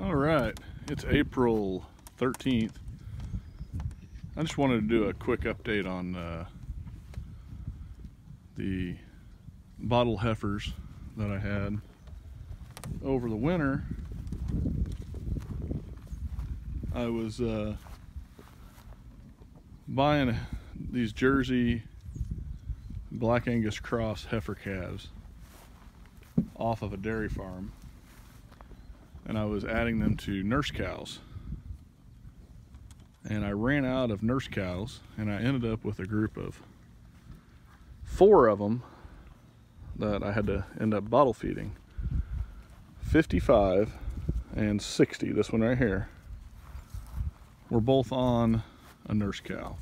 All right, it's April 13th. I just wanted to do a quick update on the bottle heifers that I had over the winter. I was buying these Jersey Black Angus cross heifer calves off of a dairy farm, and I was adding them to nurse cows, and I ran out of nurse cows, and I ended up with a group of 4 of them that I had to end up bottle feeding. 55 and 60, this one right here, were both on a nurse cow.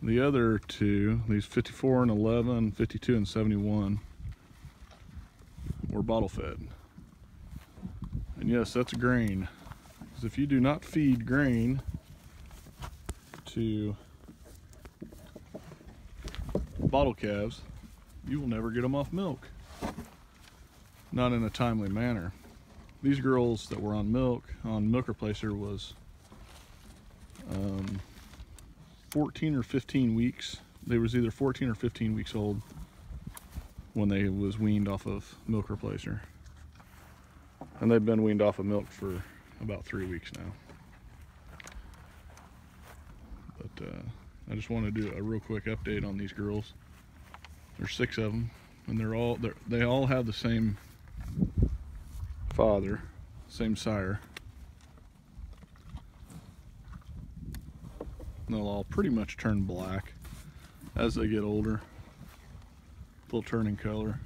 The other 2, these 54 and 11, 52 and 71, were bottle fed. And yes, that's grain, because if you do not feed grain to bottle calves, you will never get them off milk, not in a timely manner. These girls that were on milk replacer was 14 or 15 weeks. They was either 14 or 15 weeks old when they was weaned off of milk replacer, and they've been weaned off of milk for about 3 weeks now. But I just want to do a real quick update on these girls. There's 6 of them, and they all have the same father, same sire. They'll all pretty much turn black as they get older. They'll turn in color.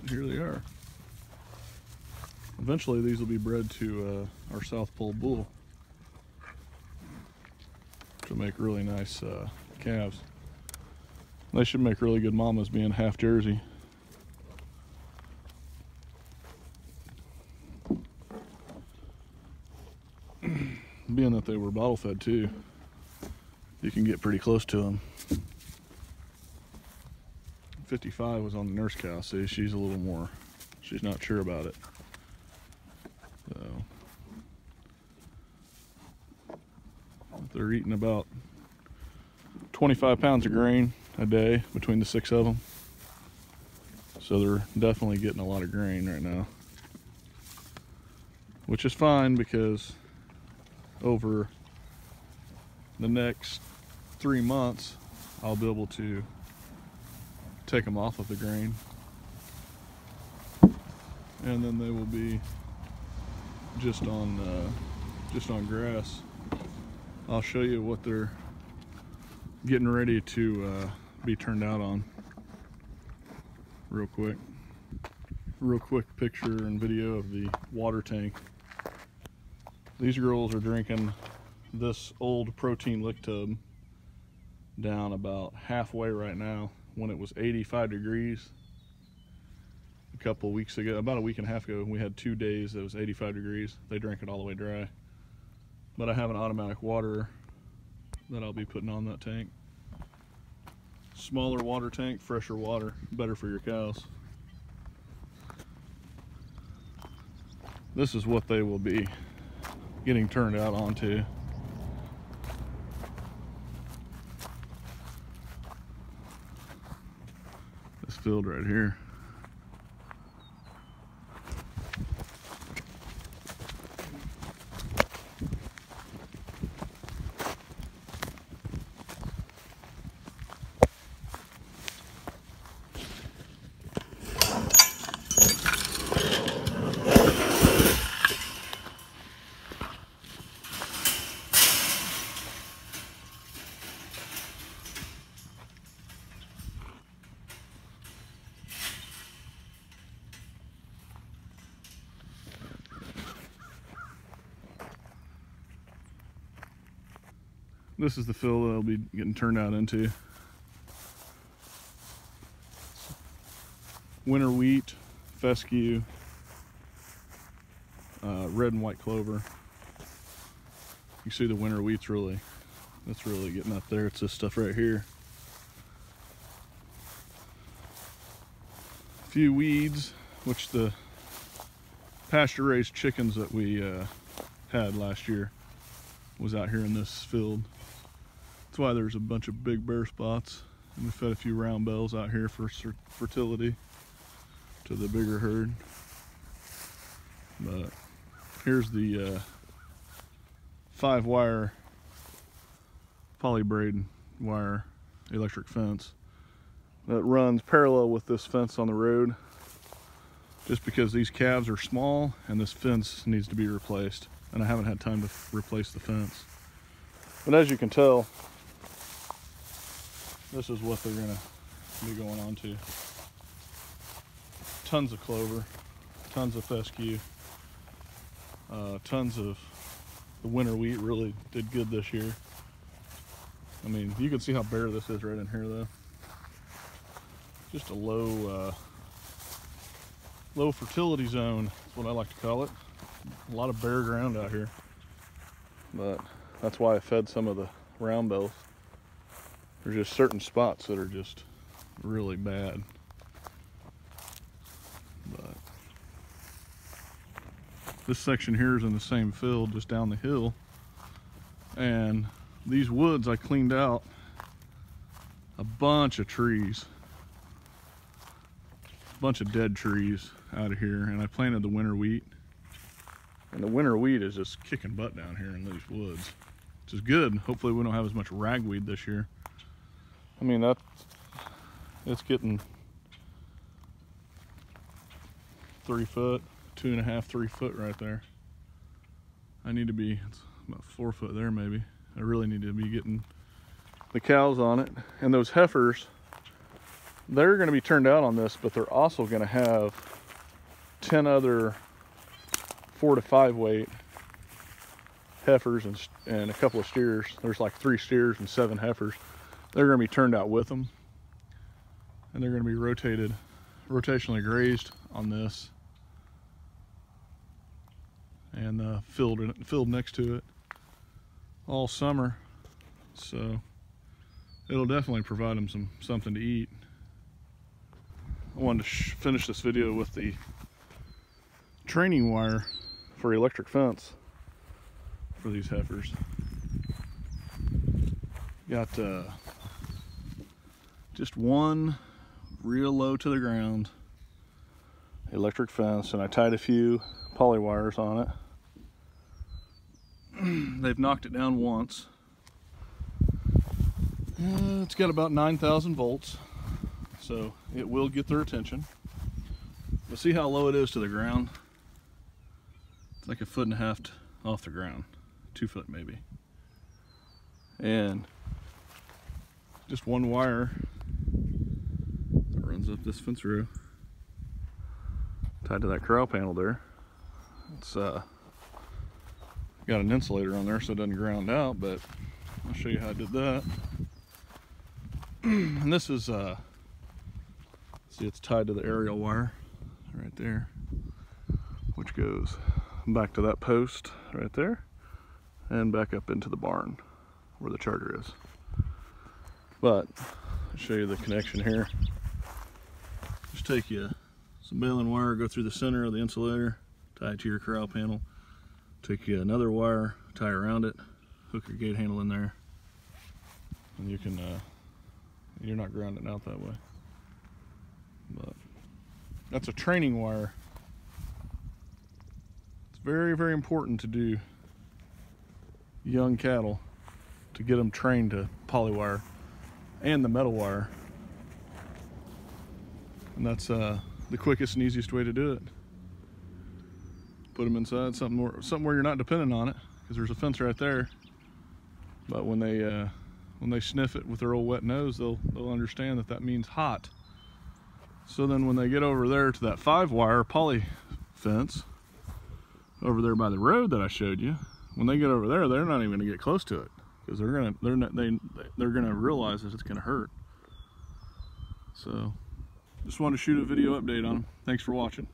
And here they are. Eventually these will be bred to our South Pole bull, which will make really nice calves. They should make really good mamas, being half Jersey. Being that they were bottle fed too, you can get pretty close to them. 55 was on the nurse cow. See, she's a little more, she's not sure about it. So they're eating about 25 pounds of grain a day between the 6 of them. So they're definitely getting a lot of grain right now, which is fine, because over the next 3 months I'll be able to take them off of the grain, and then they will be just on grass. I'll show you what they're getting ready to be turned out on real quick. Real quick picture and video of the water tank. These girls are drinking this old protein lick tub down about halfway right now, when it was 85 degrees a couple weeks ago. About a week and a half ago, we had 2 days that was 85 degrees. They drank it all the way dry. But I have an automatic waterer that I'll be putting on that tank. Smaller water tank, fresher water, better for your cows. This is what they will be getting turned out onto. This field right here. This is the fill that I'll be getting turned out into. Winter wheat, fescue, red and white clover. You see the winter wheat's really, that's really getting up there. It's this stuff right here. few weeds, which the pasture-raised chickens that we had last year was out here in this field. That's why there's a bunch of big bare spots. And we fed a few round bells out here for fertility to the bigger herd. But here's the 5-wire polybraid wire electric fence that runs parallel with this fence on the road, just because these calves are small and this fence needs to be replaced, and I haven't had time to replace the fence. But as you can tell, this is what they're gonna be going on to. Tons of clover, tons of fescue, tons of the winter wheat really did good this year. I mean, you can see how bare this is right in here though. Just a low fertility zone, that's what I like to call it. A lot of bare ground out here. But that's why I fed some of the round bells. There's just certain spots that are just really bad. But this section here is in the same field just down the hill. And these woods I cleaned out a bunch of trees. A bunch of dead trees out of here, and I planted the winter wheat. And the winter wheat is just kicking butt down here in these woods, which is good. Hopefully we don't have as much ragweed this year. I mean, it's getting 3 foot, 2.5, 3 foot right there. I need to be, it's about 4 foot there maybe. I really need to be getting the cows on it. And those heifers, they're gonna be turned out on this, but they're also gonna have 10 other 4 to 5 weight heifers and a couple of steers. There's like 3 steers and 7 heifers. They're going to be turned out with them, and they're going to be rotationally grazed on this, and filled next to it all summer. So it'll definitely provide them something to eat. I wanted to finish this video with the training wire for electric fence for these heifers. Got just one real low to the ground electric fence, and I tied a few poly wires on it. They've knocked it down once. It's got about 9,000 volts, so it will get their attention. But see how low it is to the ground? It's like 1.5 feet off the ground, 2 foot maybe. And just one wire that runs up this fence row, tied to that corral panel there. It's got an insulator on there so it doesn't ground out, but I'll show you how I did that. And this is see, it's tied to the aerial wire right there, which goes back to that post right there and back up into the barn where the charger is. But I'll show you the connection here. Just take you some baling wire, go through the center of the insulator, tie it to your corral panel, take you another wire, tie around it, hook your gate handle in there, and you can you're not grounding out that way. But that's a training wire. It's very, very important to do young cattle, to get them trained to poly wire and the metal wire. And that's the quickest and easiest way to do it. Put them inside something where you're not dependent on it, because there's a fence right there. But when they sniff it with their old wet nose, they'll understand that means hot. So then when they get over there to that 5-wire poly fence over there by the road that I showed you, when they get over there, they're not even going to get close to it, because they're gonna realize that it's gonna hurt. So just wanted to shoot a video update on them. Thanks for watching.